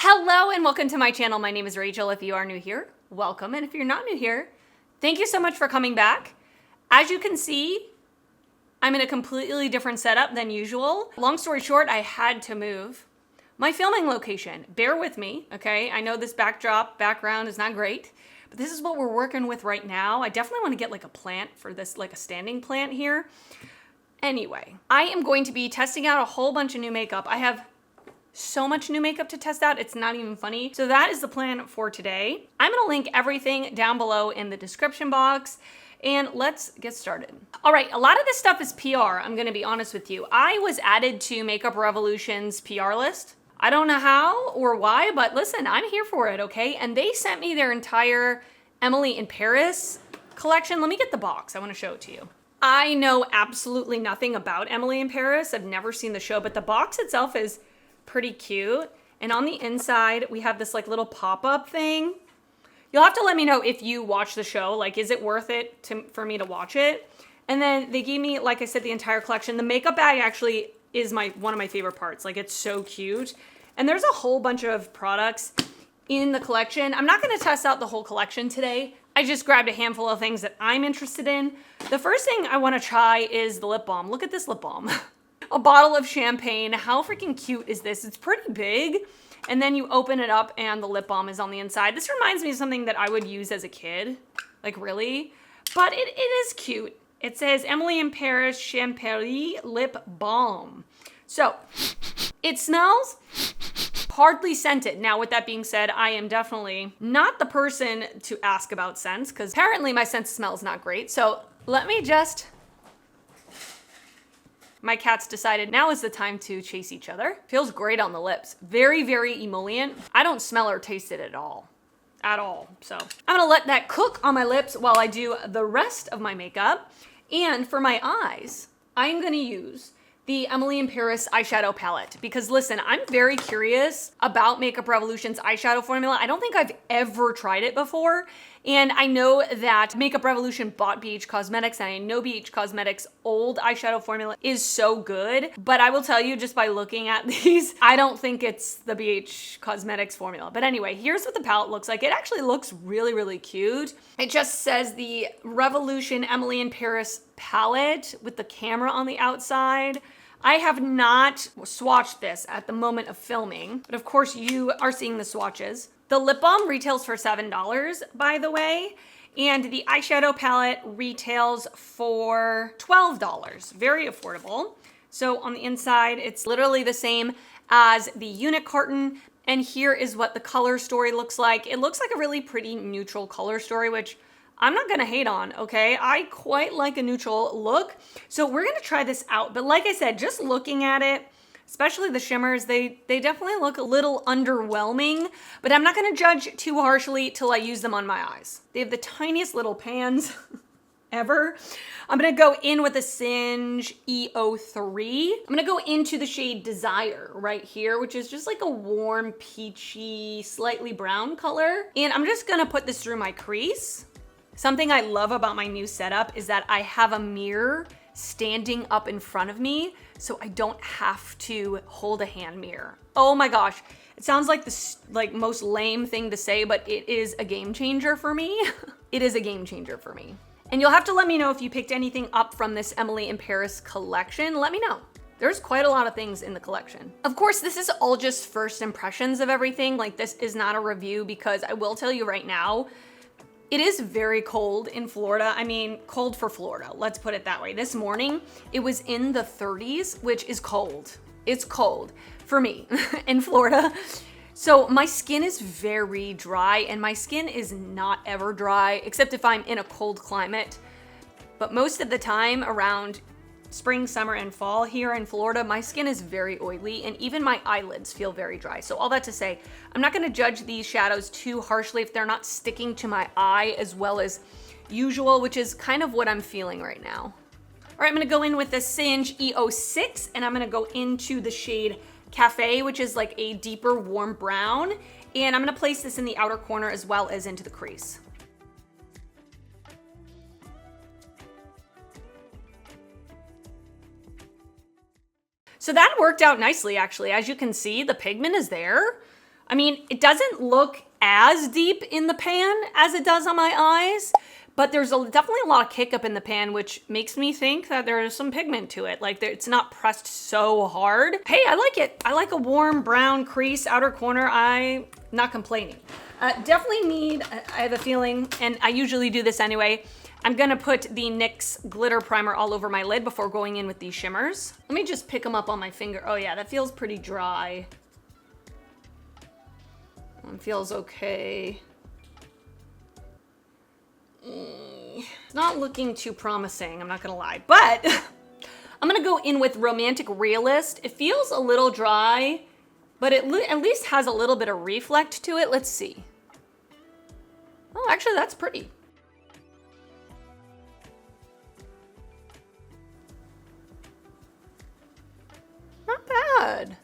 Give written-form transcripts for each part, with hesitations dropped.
Hello and welcome to my channel. My name is Rachel. If you are new here, welcome. And if you're not new here, thank you so much for coming back. As you can see, I'm in a completely different setup than usual. Long story short, I had to move my filming location. Bear with me, okay? I know this background is not great, but this is what we're working with right now. I definitely want to get like a plant for this, like a standing plant here. Anyway, I am going to be testing out a whole bunch of new makeup. I have so much new makeup to test out, it's not even funny. So that is the plan for today. I'm gonna link everything down below in the description box, and let's get started. All right, a lot of this stuff is PR, I'm gonna be honest with you. I was added to Makeup Revolution's PR list. I don't know how or why, but listen, I'm here for it, okay? And they sent me their entire Emily in Paris collection. Let me get the box, I wanna show it to you. I know absolutely nothing about Emily in Paris. I've never seen the show, but the box itself is pretty cute. And on the inside, we have this like little pop-up thing. You'll have to let me know if you watch the show. Like, is it worth it for me to watch it? And then they gave me, like I said, the entire collection. The makeup bag actually is one of my favorite parts. Like, it's so cute. And there's a whole bunch of products in the collection. I'm not gonna test out the whole collection today. I just grabbed a handful of things that I'm interested in. The first thing I wanna try is the lip balm. Look at this lip balm. A bottle of champagne. How freaking cute is this? It's pretty big. And then you open it up and the lip balm is on the inside. This reminds me of something that I would use as a kid. Like, really? But it is cute. It says Emily in Paris Champagne Lip Balm. So, it smells hardly scented. Now, with that being said, I am definitely not the person to ask about scents because apparently my sense of smell is not great. So, let me just... My cats decided now is the time to chase each other. Feels great on the lips. Very, very emollient. I don't smell or taste it at all. So I'm gonna let that cook on my lips while I do the rest of my makeup. And for my eyes, I'm gonna use the Emily in Paris eyeshadow palette because listen, I'm very curious about Makeup Revolution's eyeshadow formula. I don't think I've ever tried it before. And I know that Makeup Revolution bought BH Cosmetics and I know BH Cosmetics' old eyeshadow formula is so good. But I will tell you just by looking at these, I don't think it's the BH Cosmetics formula. But anyway, here's what the palette looks like. It actually looks really, really cute. It just says the Revolution Emily in Paris palette with the camera on the outside. I have not swatched this at the moment of filming, but of course you are seeing the swatches. The lip balm retails for $7, by the way, and the eyeshadow palette retails for $12. Very affordable. So on the inside, it's literally the same as the unit carton, and here is what the color story looks like. It looks like a really pretty neutral color story, which I'm not gonna hate on, okay? I quite like a neutral look. So we're gonna try this out. But like I said, just looking at it, especially the shimmers, they definitely look a little underwhelming, but I'm not gonna judge too harshly till I use them on my eyes. They have the tiniest little pans ever. I'm gonna go in with a Singe EO3. I'm gonna go into the shade Desire right here, which is just like a warm, peachy, slightly brown color. And I'm just gonna put this through my crease. Something I love about my new setup is that I have a mirror standing up in front of me, so I don't have to hold a hand mirror. Oh my gosh, it sounds like the most lame thing to say, but it is a game changer for me. It is a game changer for me. And you'll have to let me know if you picked anything up from this Emily in Paris collection. Let me know. There's quite a lot of things in the collection. Of course, this is all just first impressions of everything. Like, this is not a review because I will tell you right now, it is very cold in Florida. I mean, cold for Florida, let's put it that way. This morning, it was in the 30s, which is cold. It's cold for me in Florida. So my skin is very dry, and my skin is not ever dry, except if I'm in a cold climate. But most of the time around spring, summer, and fall here in Florida, my skin is very oily, and even my eyelids feel very dry. So all that to say, I'm not gonna judge these shadows too harshly if they're not sticking to my eye as well as usual, which is kind of what I'm feeling right now. All right, I'm gonna go in with the Singe EO6, and I'm gonna go into the shade Cafe, which is like a deeper warm brown, and I'm gonna place this in the outer corner as well as into the crease. So that worked out nicely, actually. As you can see, the pigment is there. I mean, it doesn't look as deep in the pan as it does on my eyes, but there's definitely a lot of kick up in the pan, which makes me think that there is some pigment to it. Like it's not pressed so hard. Hey, I like it. I like a warm brown crease outer corner. I'm not complaining. Definitely need, I have a feeling, and I usually do this anyway, I'm gonna put the NYX glitter primer all over my lid before going in with these shimmers. Let me just pick them up on my finger. Oh yeah, that feels pretty dry. It feels okay. It's not looking too promising, I'm not gonna lie, but I'm gonna go in with Romantic Realist. It feels a little dry, but it at least has a little bit of reflect to it. Let's see. Oh, actually that's pretty. Not bad.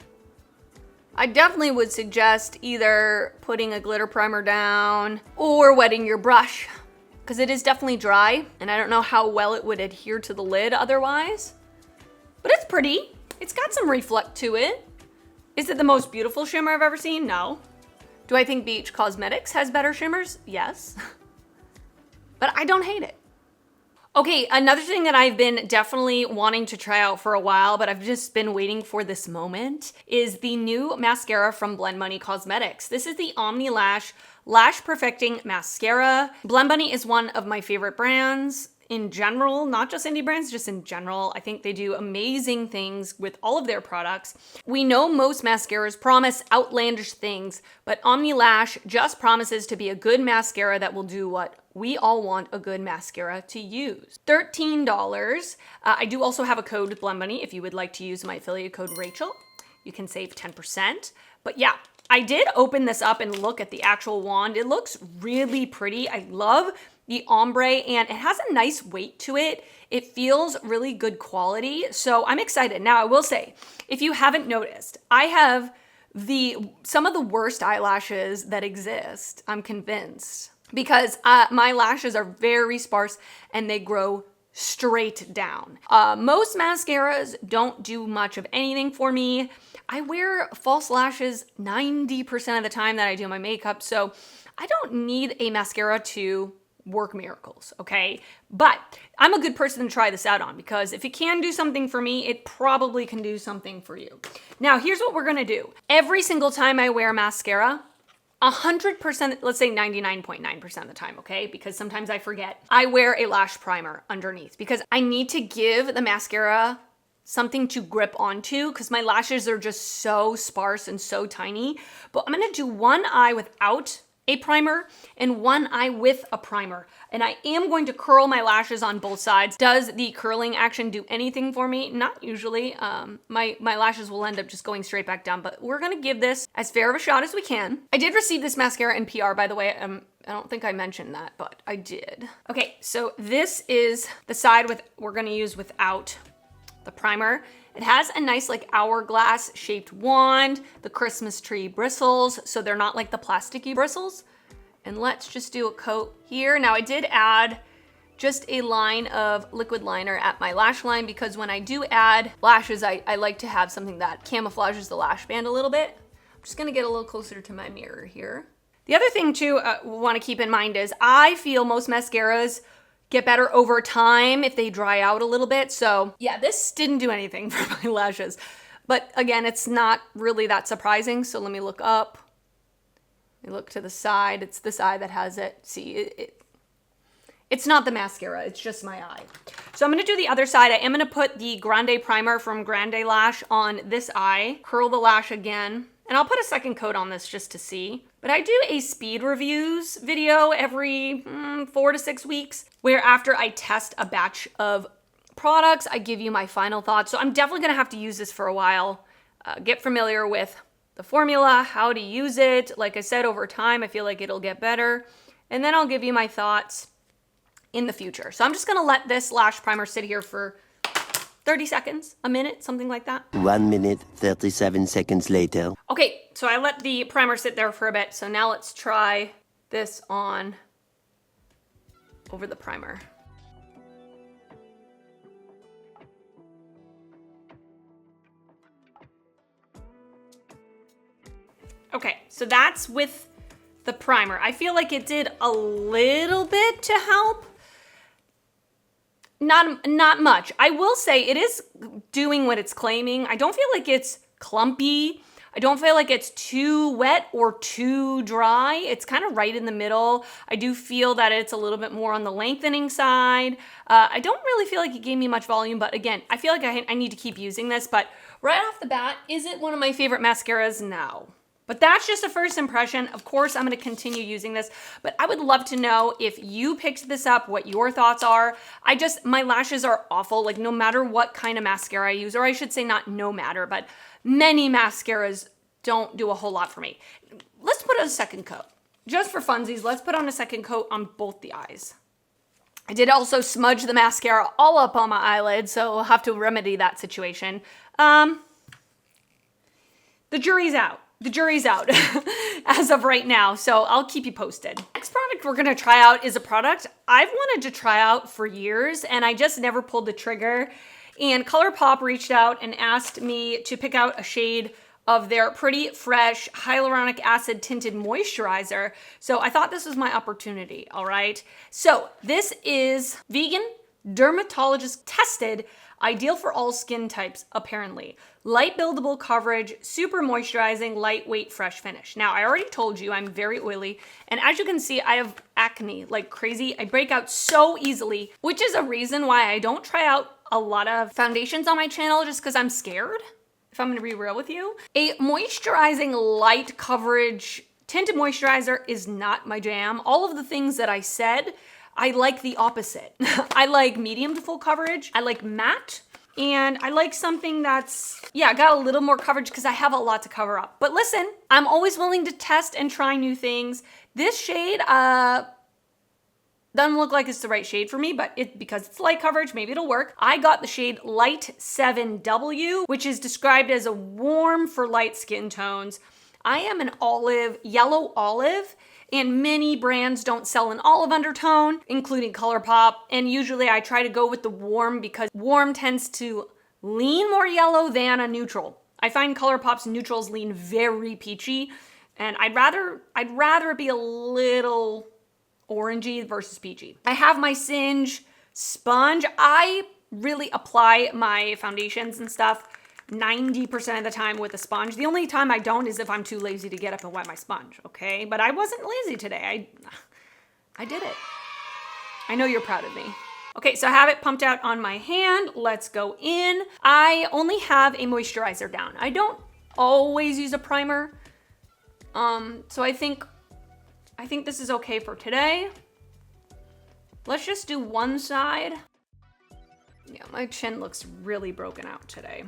I definitely would suggest either putting a glitter primer down or wetting your brush, because it is definitely dry and I don't know how well it would adhere to the lid otherwise. But it's pretty. It's got some reflect to it. Is it the most beautiful shimmer I've ever seen? No. Do I think BH Cosmetics has better shimmers? Yes. But I don't hate it. Okay, another thing that I've been definitely wanting to try out for a while, but I've just been waiting for this moment, is the new mascara from Blend Bunny Cosmetics. This is the Omni Lash Perfecting Mascara. Blend Bunny is one of my favorite brands in general, not just indie brands, just in general. I think they do amazing things with all of their products. We know most mascaras promise outlandish things, but Omni Lash just promises to be a good mascara that will do what we all want a good mascara to use. $13. I do also have a code with Blend Bunny if you would like to use my affiliate code Rachel. You can save 10%. But yeah, I did open this up and look at the actual wand. It looks really pretty. I love the ombre and it has a nice weight to it. It feels really good quality. So I'm excited. Now I will say, if you haven't noticed, I have some of the worst eyelashes that exist, I'm convinced. Because my lashes are very sparse and they grow straight down. Most mascaras don't do much of anything for me. I wear false lashes 90% of the time that I do my makeup, so I don't need a mascara to work miracles, okay? But I'm a good person to try this out on, because if it can do something for me, it probably can do something for you. Now, here's what we're gonna do. Every single time I wear mascara, 100%, let's say 99.9% of the time, okay? Because sometimes I forget. I wear a lash primer underneath because I need to give the mascara something to grip onto because my lashes are just so sparse and so tiny. But I'm gonna do one eye without a primer and one eye with a primer. And I am going to curl my lashes on both sides. Does the curling action do anything for me? Not usually. My lashes will end up just going straight back down, but we're gonna give this as fair of a shot as we can. I did receive this mascara in PR, by the way. I don't think I mentioned that, but I did. Okay, so this is the side we're gonna use without the primer. It has a nice like hourglass shaped wand, the Christmas tree bristles, so they're not like the plasticky bristles. And let's just do a coat here. Now I did add just a line of liquid liner at my lash line because when I do add lashes, I like to have something that camouflages the lash band a little bit. I'm just gonna get a little closer to my mirror here. The other thing too we wanna keep in mind is I feel most mascaras get better over time if they dry out a little bit. So yeah, this didn't do anything for my lashes. But again, it's not really that surprising. So let me look up. Let me look to the side. It's this eye that has it. See, it's not the mascara, it's just my eye. So I'm gonna do the other side. I am gonna put the Grande primer from Grande Lash on this eye, curl the lash again, and I'll put a second coat on this just to see. But I do a speed reviews video every 4 to 6 weeks, where after I test a batch of products, I give you my final thoughts. So I'm definitely gonna have to use this for a while, get familiar with the formula, how to use it. Like I said, over time, I feel like it'll get better. And then I'll give you my thoughts in the future. So I'm just gonna let this lash primer sit here for 30 seconds, a minute, something like that. 1 minute, 37 seconds later. Okay, so I let the primer sit there for a bit. So now let's try this on over the primer. Okay, so that's with the primer. I feel like it did a little bit to help. Not much. I will say it is doing what it's claiming. I don't feel like it's clumpy. I don't feel like it's too wet or too dry. It's kind of right in the middle. I do feel that it's a little bit more on the lengthening side. I don't really feel like it gave me much volume, but again, I feel like I need to keep using this. But right off the bat, is it one of my favorite mascaras? No. But that's just a first impression. Of course, I'm going to continue using this, but I would love to know if you picked this up, what your thoughts are. My lashes are awful, like no matter what kind of mascara I use, or I should say not no matter, but many mascaras don't do a whole lot for me. Let's put on a second coat. Just for funsies, let's put on a second coat on both the eyes. I did also smudge the mascara all up on my eyelids, so I'll have to remedy that situation. The jury's out. The jury's out as of right now, so I'll keep you posted. Next product we're gonna try out is a product I've wanted to try out for years, and I just never pulled the trigger. And ColourPop reached out and asked me to pick out a shade of their Pretty Fresh Hyaluronic Acid Tinted Moisturizer. So I thought this was my opportunity, all right? So this is vegan, dermatologist tested, ideal for all skin types, apparently. Light buildable coverage, super moisturizing, lightweight, fresh finish. Now, I already told you I'm very oily, and as you can see, I have acne like crazy. I break out so easily, which is a reason why I don't try out a lot of foundations on my channel, just because I'm scared, if I'm gonna be real with you. A moisturizing light coverage tinted moisturizer is not my jam. All of the things that I said, I like the opposite. I like medium to full coverage. I like matte. And I like something that's, got a little more coverage because I have a lot to cover up. But listen, I'm always willing to test and try new things. This shade doesn't look like it's the right shade for me, but because it's light coverage, maybe it'll work. I got the shade Light 7W, which is described as a warm for light skin tones. I am an yellow olive, and many brands don't sell an olive undertone, including ColourPop. And usually I try to go with the warm because warm tends to lean more yellow than a neutral. I find ColourPop's neutrals lean very peachy, and I'd rather it be a little orangey versus peachy. I have my Singe sponge. I really apply my foundations and stuff 90% of the time with a sponge. The only time I don't is if I'm too lazy to get up and wet my sponge, okay? But I wasn't lazy today. I did it. I know you're proud of me. Okay, so I have it pumped out on my hand. Let's go in. I only have a moisturizer down. I don't always use a primer. So I think this is okay for today. Let's just do one side. Yeah, my chin looks really broken out today.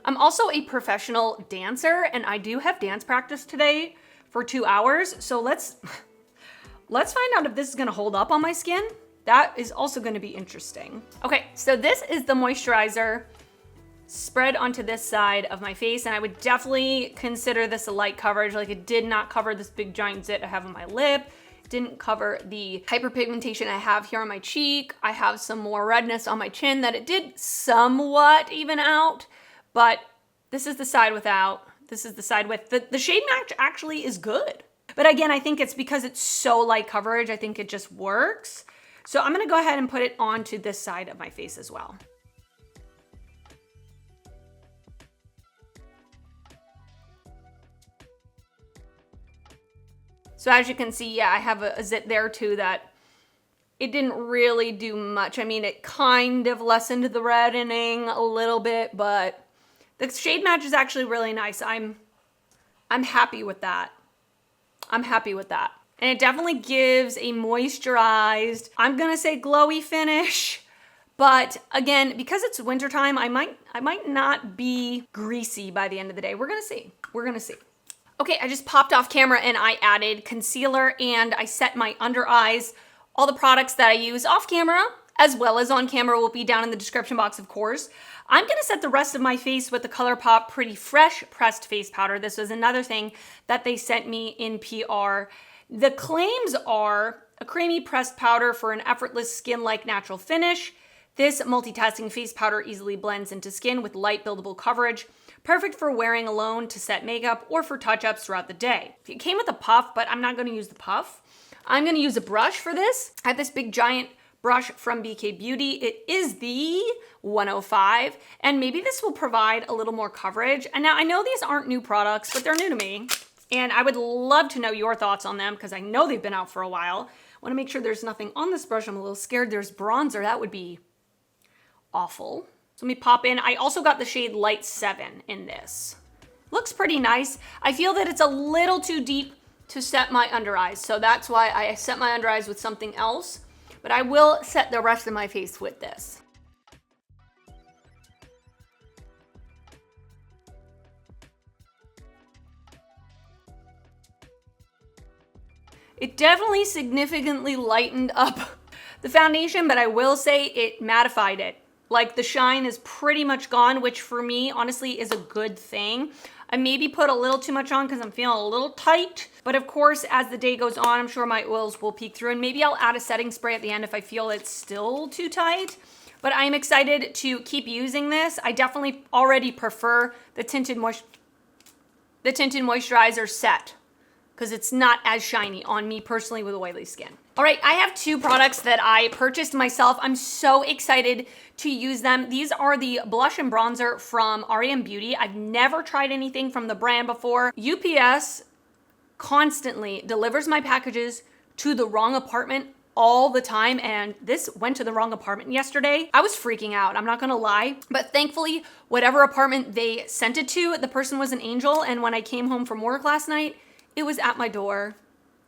I'm also a professional dancer, and I do have dance practice today for 2 hours. So let's find out if this is gonna hold up on my skin. That is also gonna be interesting. Okay, so this is the moisturizer spread onto this side of my face, and I would definitely consider this a light coverage. Like, it did not cover this big giant zit I have on my lip. It didn't cover the hyperpigmentation I have here on my cheek. I have some more redness on my chin that it did somewhat even out. But this is the side without, this is the side with. The shade match actually is good. But again, I think it's because it's so light coverage, I think it just works. So I'm gonna go ahead and put it onto this side of my face as well. So as you can see, I have a zit there too that it didn't really do much. I mean, it kind of lessened the reddening a little bit, but the shade match is actually really nice. I'm happy with that. I'm happy with that. And it definitely gives a moisturized, I'm gonna say glowy finish. But again, because it's wintertime, I might not be greasy by the end of the day. We're gonna see. We're gonna see. Okay, I just popped off camera and I added concealer and I set my under eyes. All the products that I use off camera as well as on camera will be down in the description box, of course. I'm gonna set the rest of my face with the ColourPop Pretty Fresh Pressed Face Powder. This was another thing that they sent me in PR. The claims are a creamy pressed powder for an effortless skin-like natural finish. This multitasking face powder easily blends into skin with light buildable coverage, perfect for wearing alone to set makeup or for touch-ups throughout the day. It came with a puff, but I'm not going to use the puff. I'm going to use a brush for this. I have this big giant brush from BK Beauty. It is the 105, and maybe this will provide a little more coverage. And now I know these aren't new products, but they're new to me, and I would love to know your thoughts on them because I know they've been out for a while. I want to make sure there's nothing on this brush. I'm a little scared there's bronzer. That would be awful. So let me pop in. I also got the shade Light 7 in this. Looks pretty nice. I feel that it's a little too deep to set my under eyes, so that's why I set my under eyes with something else. But I will set the rest of my face with this. It definitely significantly lightened up the foundation, but I will say it mattified it. Like the shine is pretty much gone, which for me, honestly, is a good thing. I maybe put a little too much on because I'm feeling a little tight. But of course, as the day goes on, I'm sure my oils will peek through, and maybe I'll add a setting spray at the end if I feel it's still too tight. But I'm excited to keep using this. I definitely already prefer the tinted moisturizer set because it's not as shiny on me personally with oily skin. All right, I have two products that I purchased myself. I'm so excited to use them. These are the blush and bronzer from REM Beauty. I've never tried anything from the brand before. UPS constantly delivers my packages to the wrong apartment all the time, and this went to the wrong apartment yesterday. I was freaking out, I'm not gonna lie, but thankfully, whatever apartment they sent it to, the person was an angel, and when I came home from work last night, it was at my door.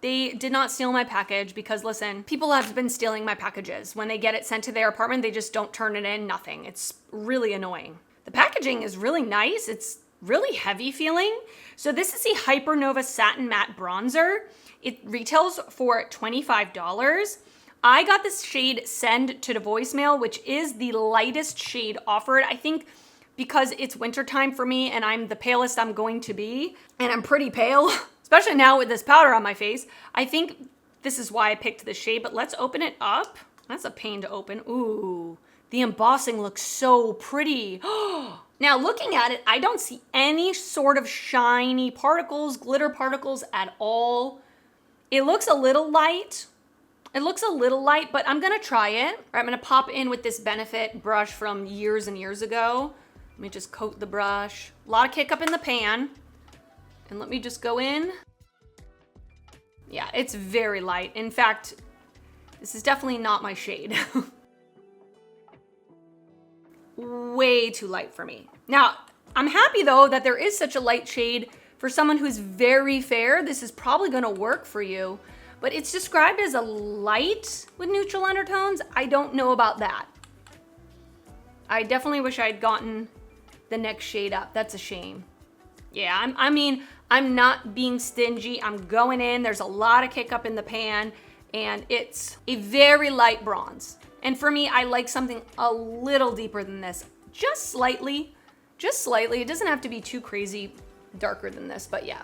They did not steal my package because, listen, people have been stealing my packages. When they get it sent to their apartment, they just don't turn it in, nothing. It's really annoying. The packaging is really nice. It's really heavy feeling. So this is the Hypernova Satin Matte Bronzer. It retails for $25. I got this shade Send to the Voicemail, which is the lightest shade offered. I think because it's wintertime for me and I'm the palest I'm going to be, and I'm pretty pale, especially now with this powder on my face. I think this is why I picked this shade, but let's open it up. That's a pain to open. Ooh, the embossing looks so pretty. Now looking at it, I don't see any sort of shiny particles, glitter particles at all. It looks a little light. But I'm gonna try it. All right, I'm gonna pop in with this Benefit brush from years and years ago. Let me just coat the brush. A lot of kick up in the pan. And let me just go in. Yeah, it's very light. In fact, this is definitely not my shade. Way too light for me. Now, I'm happy though that there is such a light shade for someone who's very fair. This is probably gonna work for you, but it's described as a light with neutral undertones. I don't know about that. I definitely wish I'd gotten the next shade up. That's a shame. Yeah, I'm not being stingy. I'm going in. There's a lot of kick up in the pan, and it's a very light bronze. And for me, I like something a little deeper than this. Just slightly. It doesn't have to be too crazy darker than this, but yeah,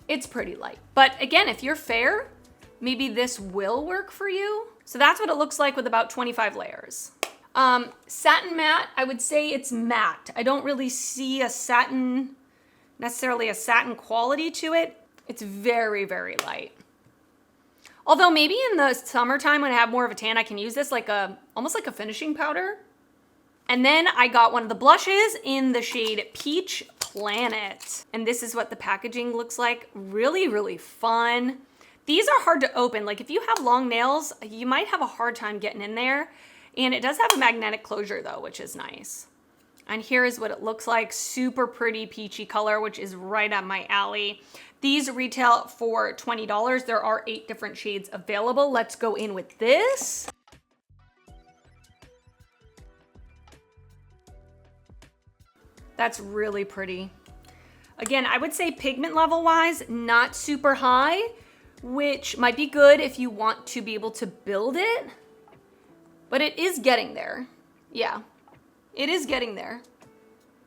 it's pretty light. But again, if you're fair, maybe this will work for you. So that's what it looks like with about 25 layers. Satin matte, I would say it's matte. I don't really see necessarily a satin quality to it. It's very, very light. Although maybe in the summertime when I have more of a tan, I can use this almost like a finishing powder. And then I got one of the blushes in the shade Peach Planet. And this is what the packaging looks like. Really, really fun. These are hard to open. Like if you have long nails, you might have a hard time getting in there. And it does have a magnetic closure though, which is nice. And here is what it looks like. Super pretty peachy color, which is right up my alley. These retail for $20. There are 8 different shades available. Let's go in with this. That's really pretty. Again, I would say pigment level wise, not super high, which might be good if you want to be able to build it, but it is getting there. Yeah, it is getting there.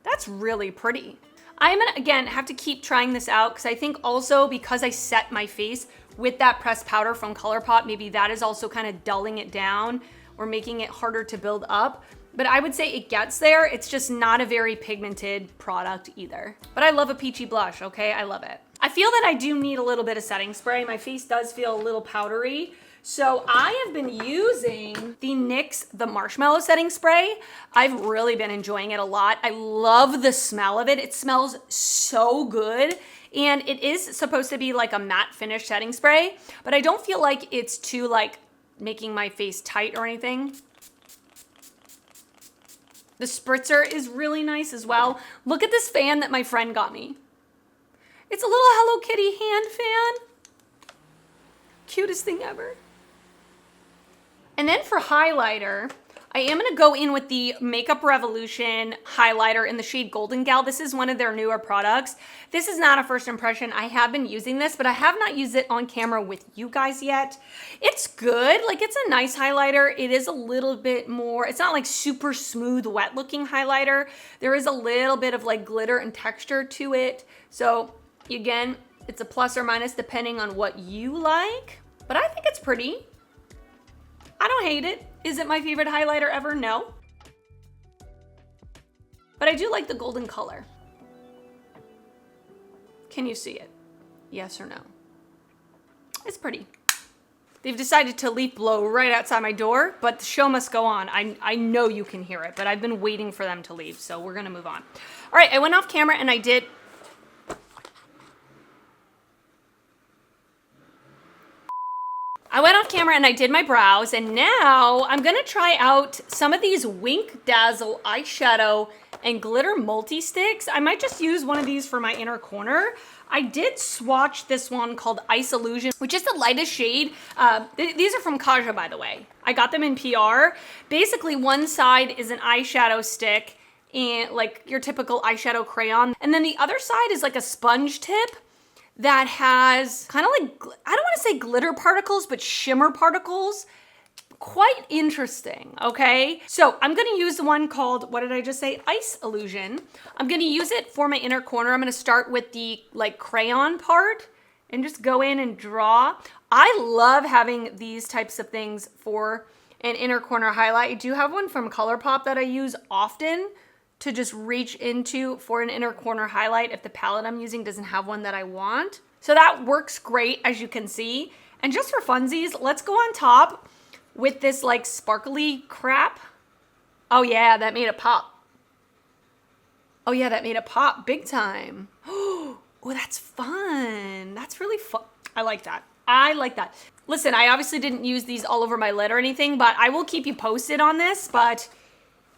That's really pretty. I'm gonna, again, have to keep trying this out because I think also because I set my face with that pressed powder from ColourPop, maybe that is also kind of dulling it down or making it harder to build up. But I would say it gets there. It's just not a very pigmented product either. But I love a peachy blush, okay? I love it. I feel that I do need a little bit of setting spray. My face does feel a little powdery. So I have been using the NYX The Marshmallow Setting Spray. I've really been enjoying it a lot. I love the smell of it. It smells so good. And it is supposed to be like a matte finish setting spray, but I don't feel like it's too like making my face tight or anything. The spritzer is really nice as well. Look at this fan that my friend got me. It's a little Hello Kitty hand fan. Cutest thing ever. And then for highlighter, I am gonna go in with the Makeup Revolution highlighter in the shade Golden Gal. This is one of their newer products. This is not a first impression. I have been using this, but I have not used it on camera with you guys yet. It's good, like it's a nice highlighter. It is a little bit more, it's not like super smooth, wet looking highlighter. There is a little bit of like glitter and texture to it. So again, it's a plus or minus depending on what you like, but I think it's pretty. I don't hate it. Is it my favorite highlighter ever? No. But I do like the golden color. Can you see it? Yes or no? It's pretty. They've decided to leaf blow right outside my door, but the show must go on. I know you can hear it, but I've been waiting for them to leave, so we're gonna move on. All right, I went off camera and I did my brows, and now I'm gonna try out some of these Wink Dazzle eyeshadow and glitter multi-sticks. I might just use one of these for my inner corner. I did swatch this one called Ice Illusion, which is the lightest shade. These are from Kaja, by the way. I got them in PR. Basically, one side is an eyeshadow stick and like your typical eyeshadow crayon, and then the other side is like a sponge tip that has kind of like, I don't want to say glitter particles, but shimmer particles. Quite interesting, okay? So I'm gonna use the one called, what did I just say? Ice Illusion. I'm gonna use it for my inner corner. I'm gonna start with the like crayon part and just go in and draw. I love having these types of things for an inner corner highlight. I do have one from ColourPop that I use often to just reach into for an inner corner highlight if the palette I'm using doesn't have one that I want. So that works great, as you can see. And just for funsies, let's go on top with this like sparkly crap. Oh yeah, that made it pop. Oh yeah, that made it pop big time. Oh, that's fun. That's really fun. I like that. I like that. Listen, I obviously didn't use these all over my lid or anything, but I will keep you posted on this, but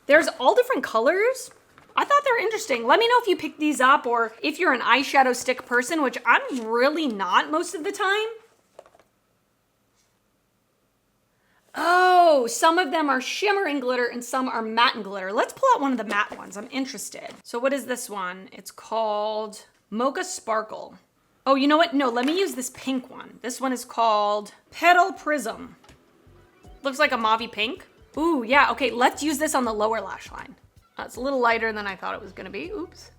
there's all different colors. I thought they were interesting. Let me know if you pick these up or if you're an eyeshadow stick person, which I'm really not most of the time. Oh, some of them are shimmer and glitter and some are matte and glitter. Let's pull out one of the matte ones. I'm interested. So what is this one? It's called Mocha Sparkle. Oh, you know what? No, let me use this pink one. This one is called Petal Prism. Looks like a mauve pink. Ooh, yeah, okay, let's use this on the lower lash line. It's a little lighter than I thought it was gonna be, oops.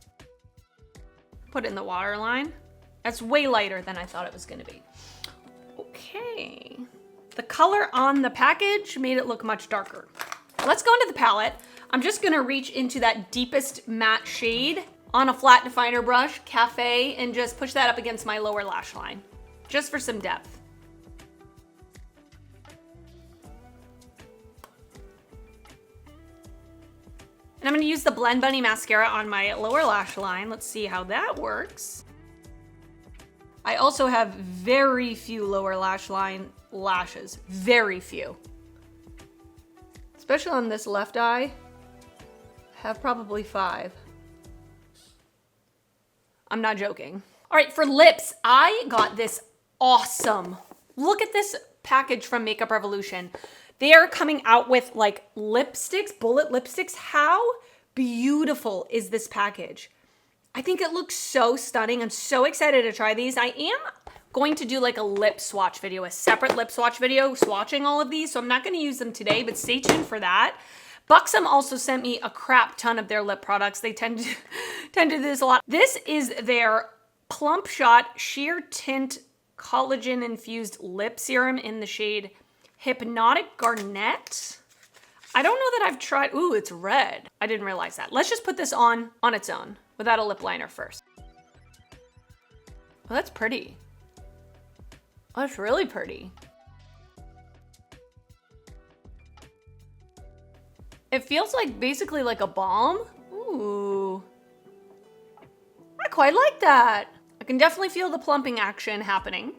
Put it in the waterline. That's way lighter than I thought it was gonna be. Okay. The color on the package made it look much darker. Let's go into the palette. I'm just gonna reach into that deepest matte shade on a flat definer brush, Cafe, and just push that up against my lower lash line, just for some depth. And I'm gonna use the Blend Bunny mascara on my lower lash line. Let's see how that works. I also have very few lower lash line lashes, very few. Especially on this left eye, I have probably 5. I'm not joking. All right, for lips, I got this awesome. Look at this package from Makeup Revolution. They are coming out with like lipsticks, bullet lipsticks. How beautiful is this package? I think it looks so stunning. I'm so excited to try these. I am going to do like a lip swatch video, a separate lip swatch video, swatching all of these. So I'm not gonna use them today, but stay tuned for that. Buxom also sent me a crap ton of their lip products. They tend to do this a lot. This is their Plump Shot Sheer Tint collagen infused lip serum in the shade Hypnotic Garnet. I don't know that I've tried, ooh, it's red. I didn't realize that. Let's just put this on its own without a lip liner first. Well, that's pretty. Oh, that's really pretty. It feels like basically like a balm. Ooh. I quite like that. I can definitely feel the plumping action happening.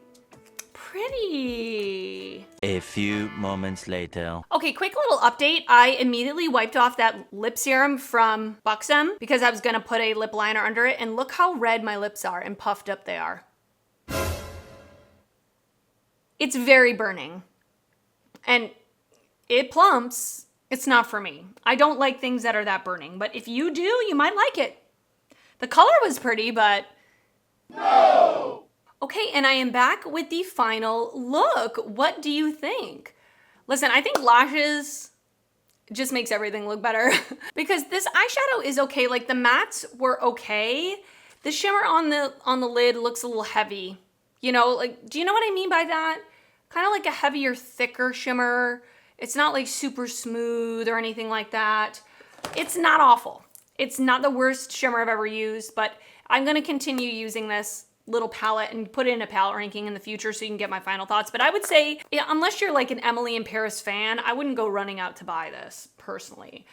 Pretty. A few moments later. Okay, quick little update. I immediately wiped off that lip serum from Buxom because I was gonna put a lip liner under it, and look how red my lips are and puffed up they are. It's very burning. And it plumps. It's not for me. I don't like things that are that burning, but if you do, you might like it. The color was pretty, but no. Okay, and I am back with the final look. What do you think? Listen, I think lashes just makes everything look better because this eyeshadow is okay. Like the mattes were okay. The shimmer on the lid looks a little heavy. You know, like, do you know what I mean by that? Kind of like a heavier, thicker shimmer. It's not like super smooth or anything like that. It's not awful. It's not the worst shimmer I've ever used, but I'm gonna continue using this little palette and put it in a palette ranking in the future so you can get my final thoughts. But I would say, yeah, unless you're like an Emily in Paris fan, I wouldn't go running out to buy this personally.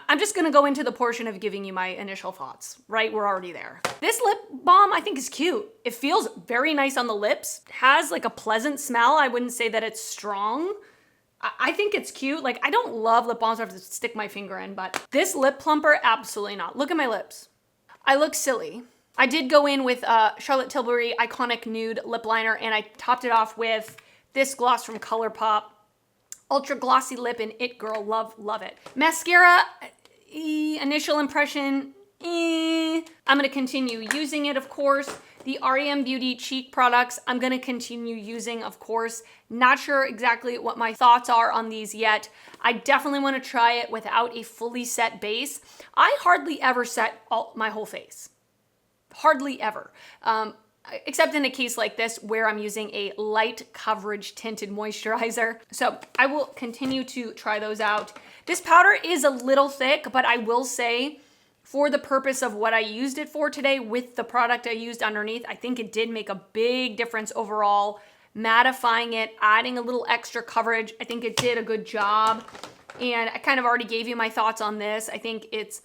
I'm just gonna go into the portion of giving you my initial thoughts, right? We're already there. This lip balm I think is cute. It feels very nice on the lips. It has like a pleasant smell. I wouldn't say that it's strong. I think it's cute. Like, I don't love lip balms I have to stick my finger in, but this lip plumper, absolutely not. Look at my lips. I look silly. I did go in with Charlotte Tilbury Iconic Nude Lip Liner, and I topped it off with this gloss from ColourPop. Ultra Glossy Lip in It Girl. Love, love it. Mascara, initial impression, I'm gonna continue using it, of course. The REM Beauty Cheek products, I'm gonna continue using, of course. Not sure exactly what my thoughts are on these yet. I definitely wanna try it without a fully set base. I hardly ever set my whole face. Hardly ever. Except in a case like this where I'm using a light coverage tinted moisturizer. So I will continue to try those out. This powder is a little thick, but I will say, for the purpose of what I used it for today with the product I used underneath, I think it did make a big difference overall. Mattifying it, adding a little extra coverage, I think it did a good job. And I kind of already gave you my thoughts on this. I think it's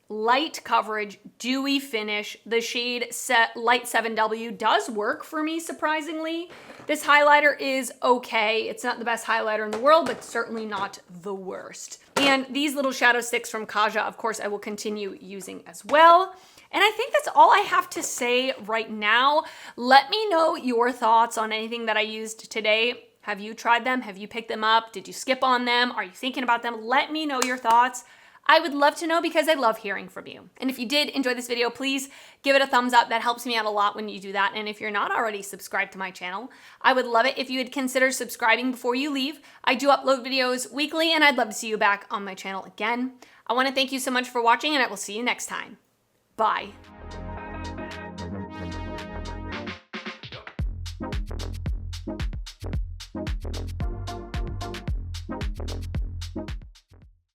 light coverage, dewy finish. The shade Light 7W does work for me, surprisingly. This highlighter is okay. It's not the best highlighter in the world, but certainly not the worst. And these little shadow sticks from Kaja, of course, I will continue using as well. And I think that's all I have to say right now. Let me know your thoughts on anything that I used today. Have you tried them? Have you picked them up? Did you skip on them? Are you thinking about them? Let me know your thoughts. I would love to know because I love hearing from you. And if you did enjoy this video, please give it a thumbs up. That helps me out a lot when you do that. And if you're not already subscribed to my channel, I would love it if you would consider subscribing before you leave. I do upload videos weekly and I'd love to see you back on my channel again. I want to thank you so much for watching and I will see you next time. Bye.